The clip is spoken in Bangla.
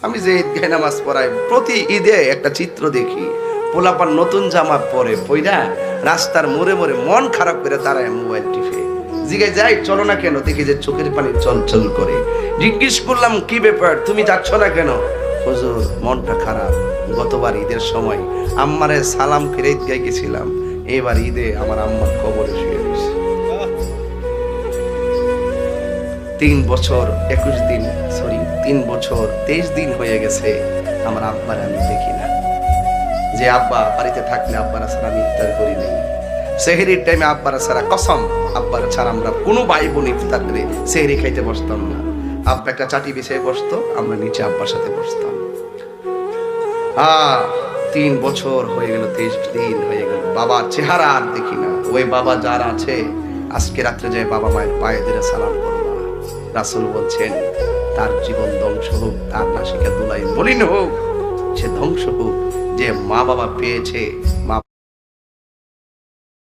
আমি যে ঈদগাহে নামাজ পড়াই প্রতি ঈদে একটা চিত্র দেখি, পোলাপান নতুন জামা পরে পইরা রাস্তার মোড়ে মোড়ে মন খারাপ করে দাঁড়ায় মোবাইল টিপে। জিজ্ঞাসা যাই চলো না কেন, দেখি যে চোখের পানি চলচল করে। জিজ্ঞেস করলাম কি ব্যাপার, তুমি যাচ্ছ না কেন? হুজুর মনটা খারাপ, গতবার ঈদের সময় আম্মারে সালাম ফিরে ঈদগাহে গেছিলাম, এবার ঈদে আমার আম্মার কবরে শুয়ে রয়েছে। 3 বছর 23 দিন হয়ে গেছে আমার আব্বার আমি দেখি না। যে আব্বা বাড়িতে থাকলে আব্বারা ছাড়া আমি ইফতার করি নাই। সেহরির টাইমে আব্বারা ছাড়া কসম আব্বারা ছাড়া আমরা কোনো ভাই বোন ইফতার করে সেহরি খাইতে বসতাম না। আব্বা একটা চাটি বিছিয়ে বসতো, আমরা নিচে আব্বার সাথে বসতাম। 3 বছর হয়ে গেল, 23 দিন হয়ে গেল, বাবার চেহারা আর দেখি না। ওই বাবা যারা আছে আজকে রাত্রে যায় বাবা মায়ের পায়ে ধরে সালাম করবা। রাসূল বলছেন তার জীবন ধ্বংস হোক, তার নাসিকা দুলাই মলিন হোক, সে ধ্বংস হোক যে মা বাবা পেয়েছে, মা